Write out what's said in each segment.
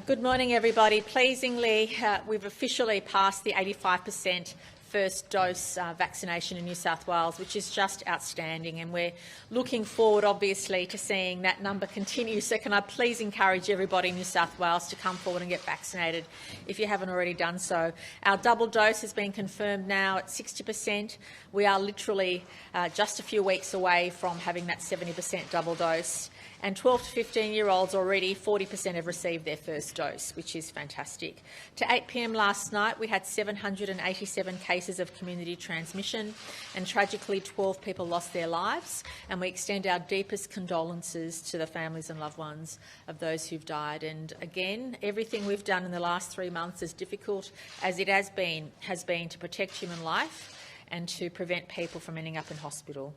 Good morning, everybody. Pleasingly, we've officially passed the 85% first dose vaccination in New South Wales, which is just outstanding, and we're looking forward, obviously, to seeing that number continue. So can I please encourage everybody in New South Wales to come forward and get vaccinated if you haven't already done so. Our double dose has been confirmed now at 60%. We are literally just a few weeks away from having that 70% double dose. And 12 to 15-year-olds already, 40% have received their first dose, which is fantastic. To 8 p.m. last night, we had 787 cases of community transmission, and tragically 12 people lost their lives. And we extend our deepest condolences to the families and loved ones of those who've died. And again, everything we've done in the last 3 months, as difficult as it has been to protect human life and to prevent people from ending up in hospital.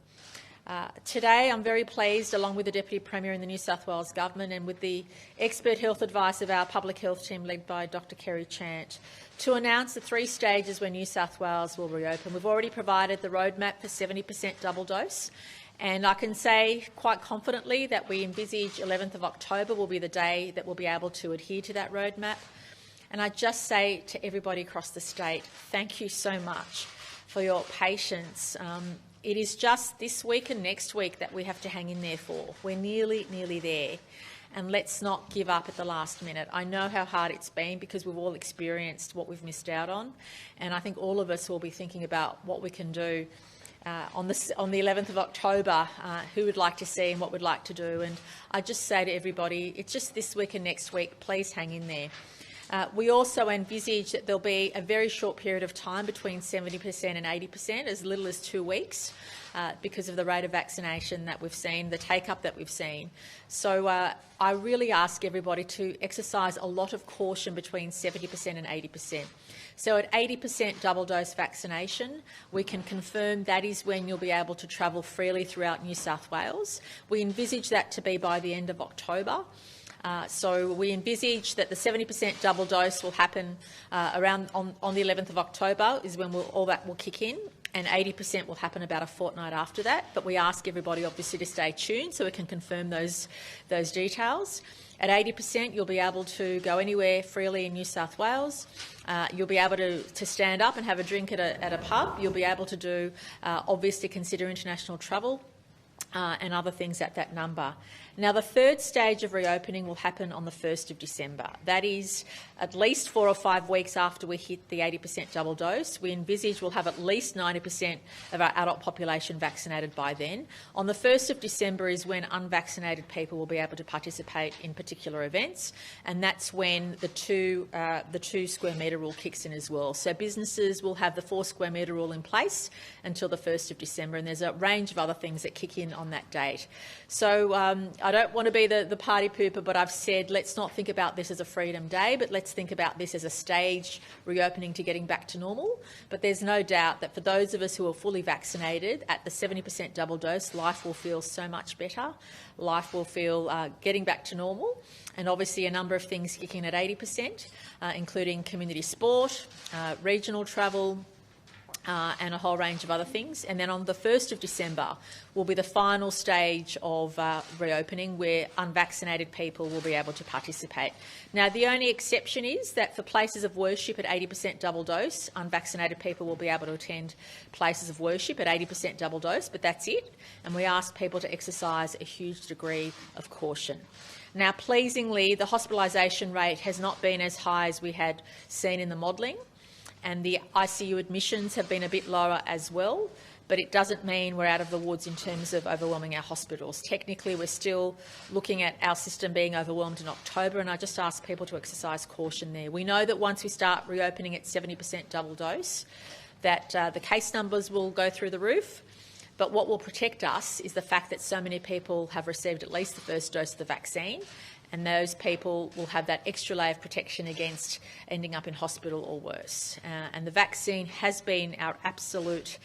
Today, I'm very pleased, along with the Deputy Premier and the New South Wales Government and with the expert health advice of our public health team led by Dr Kerry Chant, to announce the 3 stages where New South Wales will reopen. We've already provided the roadmap for 70% double dose, and I can say quite confidently that we envisage 11th of October will be the day that we'll be able to adhere to that roadmap. And I just say to everybody across the state, thank you so much for your patience. It is just this week and next week that we have to hang in there for. We're nearly there, and let's not give up at the last minute. I know how hard it's been because we've all experienced what we've missed out on, and I think all of us will be thinking about what we can do on the 11th of October, who would like to see and what we'd like to do. And I just say to everybody, it's just this week and next week, please hang in there. We also envisage that there'll be a very short period of time between 70% and 80%, as little as 2 weeks, because of the rate of vaccination that we've seen, the take-up that we've seen. So I really ask everybody to exercise a lot of caution between 70% and 80%. So at 80% double-dose vaccination, we can confirm that is when you'll be able to travel freely throughout New South Wales. We envisage that to be by the end of October. So we envisage that the 70% double dose will happen around on the 11th of October is when all that will kick in, and 80% will happen about a fortnight after that. But we ask everybody obviously to stay tuned so we can confirm those details. At 80%, you'll be able to go anywhere freely in New South Wales. You'll be able to stand up and have a drink at a pub. You'll be able to do, obviously, consider international travel and other things at that number. Now, the 3rd stage of reopening will happen on the 1st of December. That is at least 4 or 5 weeks after we hit the 80% double dose. We envisage we'll have at least 90% of our adult population vaccinated by then. On the 1st of December is when unvaccinated people will be able to participate in particular events, and that's when the 2 square metre rule kicks in as well. So businesses will have the 4 square metre rule in place until the 1st of December, and there's a range of other things that kick in on that date. So I don't want to be the party pooper, but I've said let's not think about this as a freedom day, but let's think about this as a staged reopening to getting back to normal. But there's no doubt that for those of us who are fully vaccinated at the 70% double dose, life will feel so much better. Life will feel getting back to normal, and obviously a number of things kick in at 80%, including community sport, regional travel, and a whole range of other things. And then on the 1st of December will be the final stage of reopening where unvaccinated people will be able to participate. Now, the only exception is that for places of worship at 80% double dose, unvaccinated people will be able to attend places of worship at 80% double dose, but that's it. And we ask people to exercise a huge degree of caution. Now, pleasingly, the hospitalisation rate has not been as high as we had seen in the modelling, and the ICU admissions have been a bit lower as well, but it doesn't mean we're out of the woods in terms of overwhelming our hospitals. Technically, we're still looking at our system being overwhelmed in October, and I just ask people to exercise caution there. We know that once we start reopening at 70% double dose, that the case numbers will go through the roof, but what will protect us is the fact that so many people have received at least the first dose of the vaccine, and those people will have that extra layer of protection against ending up in hospital or worse. And the vaccine has been our absolute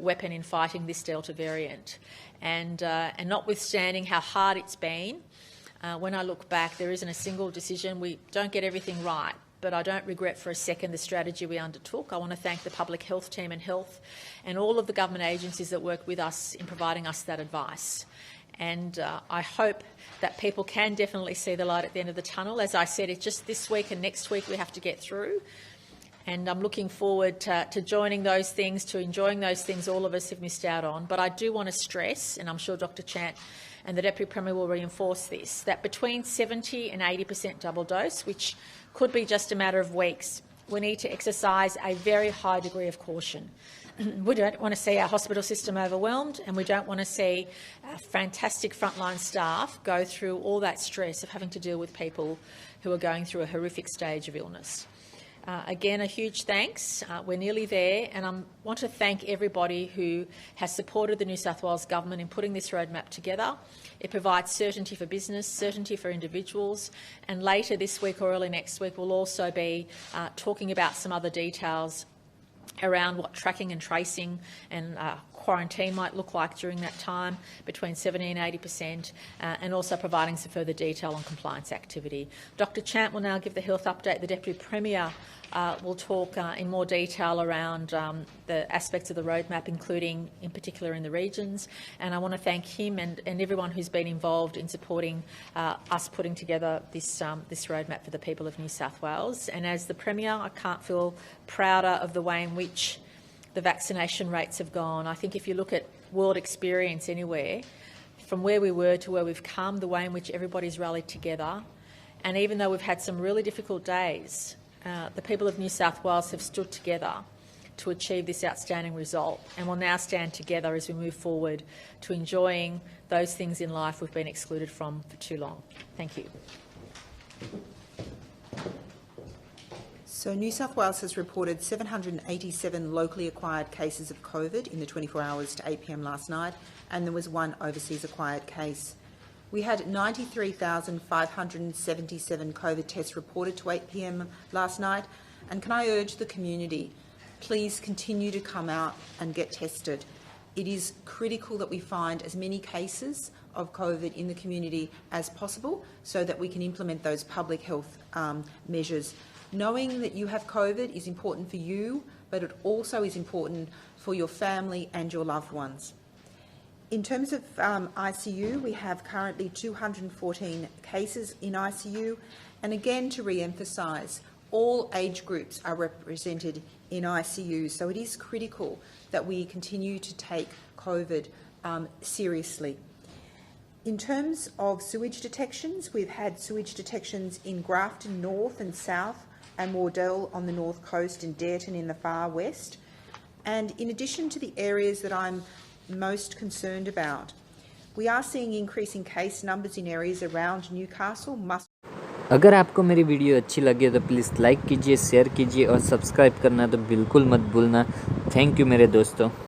weapon in fighting this Delta variant. And notwithstanding how hard it's been, when I look back, there isn't a single decision. We don't get everything right, but I don't regret for a second the strategy we undertook. I want to thank the public health team and health and all of the government agencies that work with us in providing us that advice. and I hope that people can definitely see the light at the end of the tunnel. As I said, it's just this week and next week we have to get through, and I'm looking forward to joining those things, to enjoying those things all of us have missed out on. But I do want to stress, and I'm sure Dr Chant and the Deputy Premier will reinforce this, that between 70 and 80% double dose, which could be just a matter of weeks, we need to exercise a very high degree of caution. We don't want to see our hospital system overwhelmed, and we don't want to see our fantastic frontline staff go through all that stress of having to deal with people who are going through a horrific stage of illness. Again, a huge thanks. We're nearly there, and I want to thank everybody who has supported the New South Wales Government in putting this roadmap together. It provides certainty for business, certainty for individuals, and later this week or early next week we'll also be talking about some other details around what tracking and tracing and quarantine might look like during that time, between 70 and 80%, and also providing some further detail on compliance activity. Dr Chant will now give the health update. The Deputy Premier will talk in more detail around the aspects of the roadmap, including in particular in the regions. And I want to thank him and everyone who's been involved in supporting us putting together this roadmap for the people of New South Wales. And as the Premier, I can't feel prouder of the way in which the vaccination rates have gone. I think if you look at world experience anywhere, from where we were to where we've come, the way in which everybody's rallied together, and even though we've had some really difficult days, the people of New South Wales have stood together to achieve this outstanding result, and will now stand together as we move forward to enjoying those things in life we've been excluded from for too long. Thank you. So New South Wales has reported 787 locally acquired cases of COVID in the 24 hours to 8 p.m. last night, and there was one overseas acquired case. We had 93,577 COVID tests reported to 8 p.m. last night, and can I urge the community, please continue to come out and get tested. It is critical that we find as many cases of COVID in the community as possible so that we can implement those public health measures. Knowing that you have COVID is important for you, but it also is important for your family and your loved ones. In terms of ICU, we have currently 214 cases in ICU, and again to re-emphasise, all age groups are represented in ICU, so it is critical that we continue to take COVID seriously. In terms of sewage detections, we've had sewage detections in Grafton North and South, and Wardell on the north coast, and Dareton in the far west. And in addition to the areas that I'm most concerned about, we are seeing increasing case numbers in areas around Newcastle. अगर आपको मेरी video अच्छी लगे तो please like कीजिए, share कीजिए और subscribe करना तो बिल्कुल मत भूलना। थैंक यू मेरे दोस्तों।